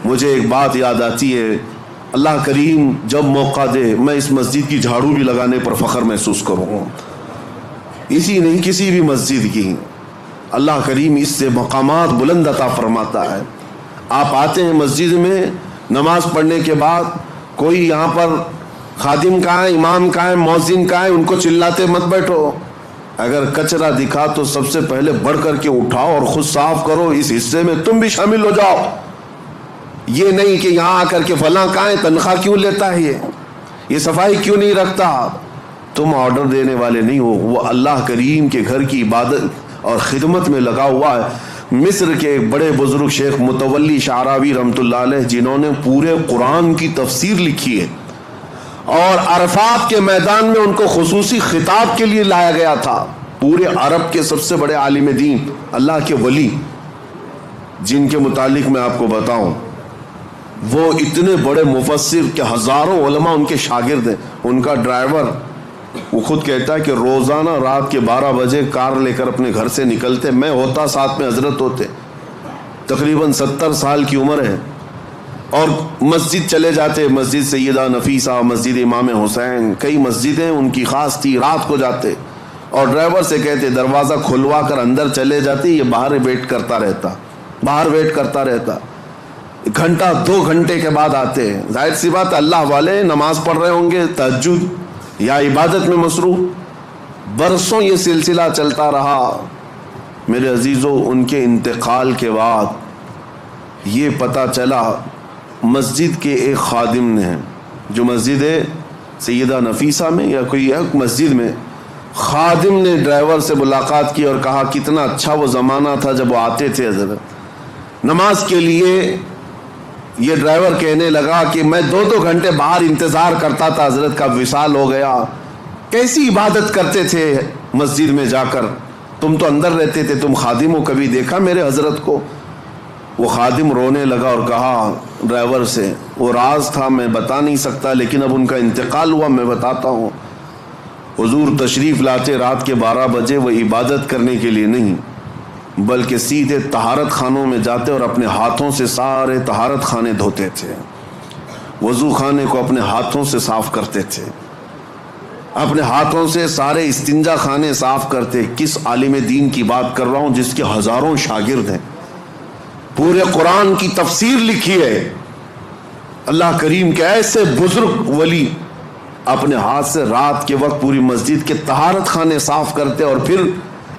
مجھے ایک بات یاد آتی ہے، اللہ کریم جب موقع دے میں اس مسجد کی جھاڑو بھی لگانے پر فخر محسوس کروں، اسی نہیں کسی بھی مسجد کی، اللہ کریم اس سے مقامات بلند عطا فرماتا ہے۔ آپ آتے ہیں مسجد میں، نماز پڑھنے کے بعد کوئی یہاں پر خادم کہاں ہے، امام کہاں ہے، مؤذن کہاں ہے، ان کو چلاتے مت بیٹھو، اگر کچرا دکھا تو سب سے پہلے بڑھ کر کے اٹھاؤ اور خود صاف کرو، اس حصے میں تم بھی شامل ہو جاؤ۔ یہ نہیں کہ یہاں آ کر کے فلاں کہاں ہے، تنخواہ کیوں لیتا ہے، یہ صفائی کیوں نہیں رکھتا، تم آرڈر دینے والے نہیں ہو، وہ اللہ کریم کے گھر کی عبادت اور خدمت میں لگا ہوا ہے۔ مصر کے ایک بڑے بزرگ شیخ متولی شعراوی رحمۃ اللہ علیہ، جنہوں نے پورے قرآن کی تفسیر لکھی ہے اور عرفات کے میدان میں ان کو خصوصی خطاب کے لیے لایا گیا تھا، پورے عرب کے سب سے بڑے عالم دین، اللہ کے ولی، جن کے متعلق میں آپ کو بتاؤں، وہ اتنے بڑے مفسر کہ ہزاروں علماء ان کے شاگرد ہیں۔ ان کا ڈرائیور وہ خود کہتا ہے کہ روزانہ رات کے 12 بجے کار لے کر اپنے گھر سے نکلتے، میں ہوتا ساتھ میں حضرت ہوتے، تقریباً 70 سال کی عمر ہے، اور مسجد چلے جاتے، مسجد سیدہ نفیسہ، مسجد امام حسین، کئی مسجدیں ان کی خاص تھی، رات کو جاتے اور ڈرائیور سے کہتے دروازہ کھلوا کر اندر چلے جاتے، یہ باہر ویٹ کرتا رہتا، گھنٹہ 2 گھنٹے کے بعد آتے ہیں۔ ظاہر سی بات اللہ والے نماز پڑھ رہے ہوں گے، تہجد یا عبادت میں مصروف، برسوں یہ سلسلہ چلتا رہا۔ میرے عزیزو، ان کے انتقال کے بعد یہ پتہ چلا، مسجد کے ایک خادم نے، جو مسجد ہے سیدہ نفیسہ میں یا کوئی ایک مسجد میں، خادم نے ڈرائیور سے ملاقات کی اور کہا کتنا اچھا وہ زمانہ تھا جب وہ آتے تھے حضرت نماز کے لیے۔ یہ ڈرائیور کہنے لگا کہ میں 2 گھنٹے باہر انتظار کرتا تھا، حضرت کا وصال ہو گیا، کیسی عبادت کرتے تھے مسجد میں جا کر، تم تو اندر رہتے تھے، تم خادم ہو، کبھی دیکھا میرے حضرت کو؟ وہ خادم رونے لگا اور کہا ڈرائیور سے، وہ راز تھا میں بتا نہیں سکتا، لیکن اب ان کا انتقال ہوا، میں بتاتا ہوں۔ حضور تشریف لاتے رات کے 12 بجے، وہ عبادت کرنے کے لیے نہیں بلکہ سیدھے طہارت خانوں میں جاتے اور اپنے ہاتھوں سے سارے طہارت خانے دھوتے تھے، وضو خانے کو اپنے ہاتھوں سے صاف کرتے تھے، اپنے ہاتھوں سے سارے استنجا خانے صاف کرتے۔ کس عالم دین کی بات کر رہا ہوں جس کے ہزاروں شاگرد ہیں، پورے قرآن کی تفسیر لکھی ہے، اللہ کریم کے ایسے بزرگ ولی اپنے ہاتھ سے رات کے وقت پوری مسجد کے طہارت خانے صاف کرتے۔ اور پھر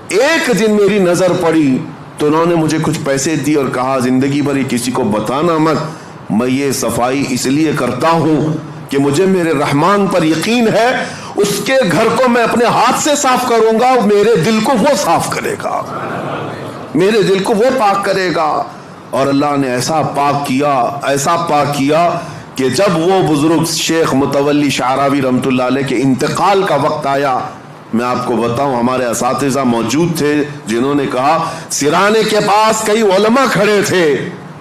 ایک دن میری نظر پڑی تو انہوں نے مجھے کچھ پیسے دی اور کہا زندگی بھر کسی کو بتانا مت، میں یہ صفائی اس لیے کرتا ہوں کہ مجھے میرے رحمان پر یقین ہے، اس کے گھر کو میں اپنے ہاتھ سے صاف کروں گا، میرے دل کو وہ صاف کرے گا، میرے دل کو وہ پاک کرے گا۔ اور اللہ نے ایسا پاک کیا کہ جب وہ بزرگ شیخ متولی شعراوی رحمۃ اللہ علیہ کے انتقال کا وقت آیا، میں آپ کو بتاؤں ہمارے اساتذہ موجود تھے جنہوں نے کہا سرانے کے پاس کئی علماء کھڑے تھے،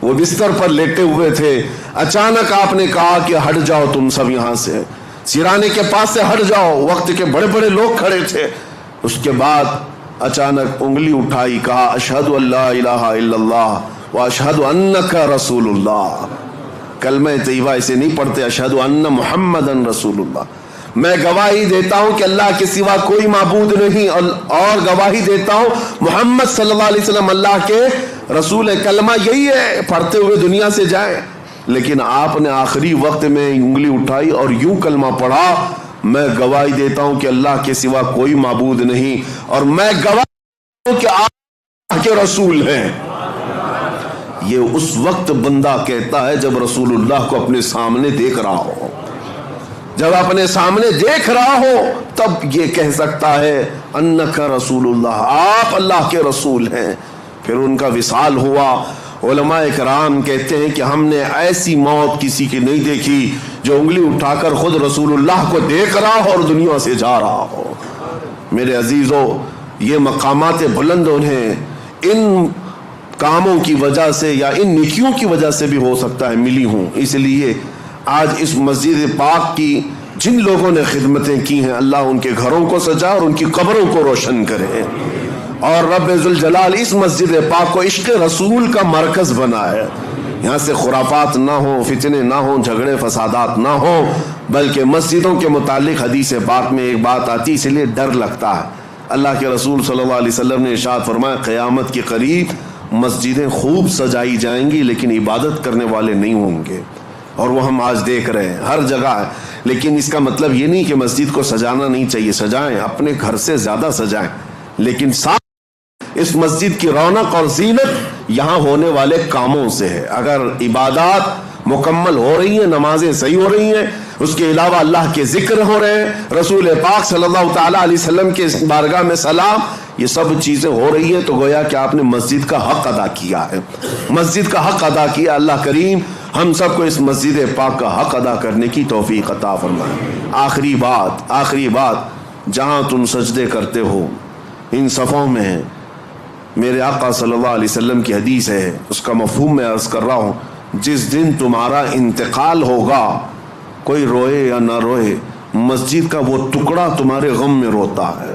وہ بستر پر لیٹے ہوئے تھے، اچانک آپ نے کہا کہ ہٹ جاؤ تم سب یہاں سے، سرانے کے پاس سے ہٹ جاؤ، وقت کے بڑے بڑے لوگ کھڑے تھے۔ اس کے بعد اچانک انگلی اٹھائی، کہا اشہد ان لا الہ الا اللہ واشہد انک رسول اللہ، کلمہ طیبہ اسے نہیں پڑھتے، اشہد ان محمدن رسول اللہ، میں گواہی دیتا ہوں کہ اللہ کے سوا کوئی معبود نہیں، اور گواہی دیتا ہوں محمد صلی اللہ علیہ وسلم اللہ کے رسول ہے۔ کلمہ یہی ہے، پڑھتے ہوئے دنیا سے جائیں، لیکن آپ نے آخری وقت میں انگلی اٹھائی اور یوں کلمہ پڑھا، میں گواہی دیتا ہوں کہ اللہ کے سوا کوئی معبود نہیں، اور میں گواہی ہوں کہ آپ اللہ کے رسول ہیں۔ یہ اس وقت بندہ کہتا ہے جب رسول اللہ کو اپنے سامنے دیکھ رہا ہو، جب اپنے سامنے دیکھ رہا ہو تب یہ کہہ سکتا ہے انک رسول اللہ، آپ اللہ کے رسول ہیں۔ پھر ان کا وصال ہوا۔ علماء کرام کہتے ہیں کہ ہم نے ایسی موت کسی کی نہیں دیکھی جو انگلی اٹھا کر خود رسول اللہ کو دیکھ رہا ہو اور دنیا سے جا رہا ہو۔ میرے عزیزو، یہ مقامات بلند انہیں ان کاموں کی وجہ سے یا ان نیکیوں کی وجہ سے بھی ہو سکتا ہے ملی ہوں۔ اس لیے آج اس مسجد پاک کی جن لوگوں نے خدمتیں کی ہیں، اللہ ان کے گھروں کو سجا اور ان کی قبروں کو روشن کرے، اور رب ذوالجلال اس مسجد پاک کو عشق رسول کا مرکز بنائے۔ یہاں سے خرافات نہ ہوں، فتنے نہ ہوں، جھگڑے فسادات نہ ہوں، بلکہ مسجدوں کے متعلق حدیث پاک میں ایک بات آتی، اس لیے ڈر لگتا ہے۔ اللہ کے رسول صلی اللہ علیہ وسلم نے ارشاد فرمایا قیامت کے قریب مسجدیں خوب سجائی جائیں گی لیکن عبادت کرنے والے نہیں ہوں گے، اور وہ ہم آج دیکھ رہے ہیں ہر جگہ ہے۔ لیکن اس کا مطلب یہ نہیں کہ مسجد کو سجانا نہیں چاہیے، سجائیں، اپنے گھر سے زیادہ سجائیں، لیکن ساتھ اس مسجد کی رونق اور زینت یہاں ہونے والے کاموں سے ہے۔ اگر عبادات مکمل ہو رہی ہیں، نمازیں صحیح ہو رہی ہیں، اس کے علاوہ اللہ کے ذکر ہو رہے ہیں، رسول پاک صلی اللہ تعالیٰ علیہ وسلم کے بارگاہ میں سلام، یہ سب چیزیں ہو رہی ہیں، تو گویا کہ آپ نے مسجد کا حق ادا کیا ہے، مسجد کا حق ادا کیا۔ اللہ کریم ہم سب کو اس مسجد پاک کا حق ادا کرنے کی توفیق عطا فرمائے۔ آخری بات، جہاں تم سجدے کرتے ہو ان صفوں میں میرے آقا صلی اللہ علیہ وسلم کی حدیث ہے، اس کا مفہوم میں عرض کر رہا ہوں، جس دن تمہارا انتقال ہوگا، کوئی روئے یا نہ روئے، مسجد کا وہ ٹکڑا تمہارے غم میں روتا ہے۔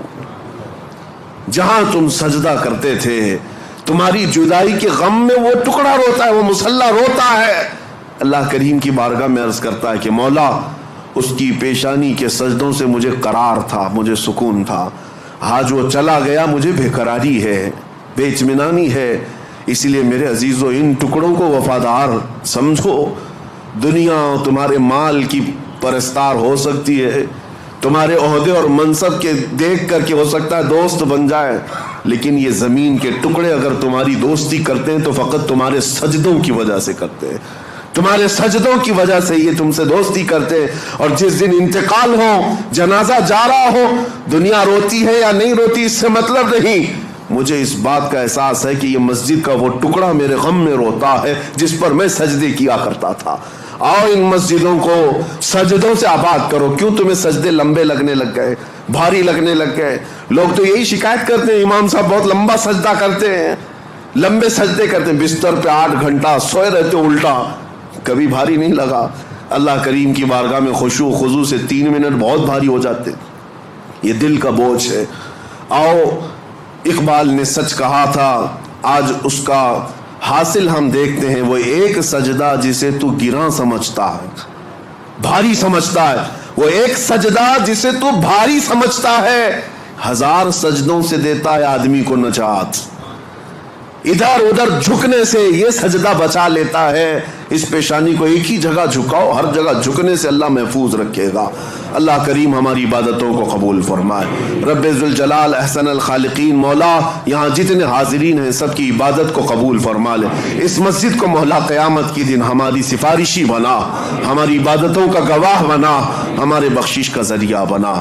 جہاں تم سجدہ کرتے تھے تمہاری جدائی کے غم میں وہ ٹکڑا روتا ہے، وہ مصلی روتا ہے۔ اللہ کریم کی بارگاہ میں عرض کرتا ہے کہ مولا، اس کی پیشانی کے سجدوں سے مجھے قرار تھا، مجھے سکون تھا، آج وہ چلا گیا، مجھے بے قراری ہے، بے اطمینانی ہے۔ اسی لیے میرے عزیزو، ان ٹکڑوں کو وفادار سمجھو۔ دنیا تمہارے مال کی پرستار ہو سکتی ہے، تمہارے عہدے اور منصب کے دیکھ کر کے ہو سکتا ہے دوست بن جائے، لیکن یہ زمین کے ٹکڑے اگر تمہاری دوستی کرتے ہیں تو فقط تمہارے سجدوں کی وجہ سے کرتے ہیں، تمہارے سجدوں کی وجہ سے یہ تم سے دوستی کرتے ہیں۔ اور جس دن انتقال ہو، جنازہ جا رہا ہو، دنیا روتی ہے یا نہیں روتی اس سے مطلب نہیں، مجھے اس بات کا احساس ہے کہ یہ مسجد کا وہ ٹکڑا میرے غم میں روتا ہے جس پر میں سجدے کیا کرتا تھا۔ آؤ ان مسجدوں کو سجدوں سے آباد کرو۔ کیوں تمہیں سجدے لمبے لگنے لگ گئے، بھاری لگنے لگ گئے؟ لوگ تو یہی شکایت کرتے ہیں، امام صاحب بہت لمبا سجدہ کرتے ہیں، لمبے سجدے کرتے ہیں، بستر پہ 8 گھنٹہ سوئے رہتے الٹا، کبھی بھاری نہیں لگا؟ اللہ کریم کی بارگاہ میں خشوع و خضوع سے 3 منٹ بہت بھاری ہو جاتے، یہ دل کا بوجھ ہے۔ آؤ، اقبال نے سچ کہا تھا، آج اس کا حاصل ہم دیکھتے ہیں، وہ ایک سجدہ جسے تو گراں سمجھتا ہے، بھاری سمجھتا ہے، وہ ایک سجدہ جسے تو بھاری سمجھتا ہے، 1000 سجدوں سے دیتا ہے آدمی کو نجات۔ ادھر ادھر جھکنے سے یہ سجدہ بچا لیتا ہے۔ اس پیشانی کو ایک ہی جگہ جھکاؤ، ہر جگہ جھکنے سے اللہ محفوظ رکھے گا۔ اللہ کریم ہماری عبادتوں کو قبول فرمائے۔ رب ذوالجلال احسن الخالقین، مولا یہاں جتنے حاضرین ہیں سب کی عبادت کو قبول فرما لے۔ اس مسجد کو مولا قیامت کی دن ہماری سفارشی بنا، ہماری عبادتوں کا گواہ بنا، ہمارے بخشش کا ذریعہ بنا۔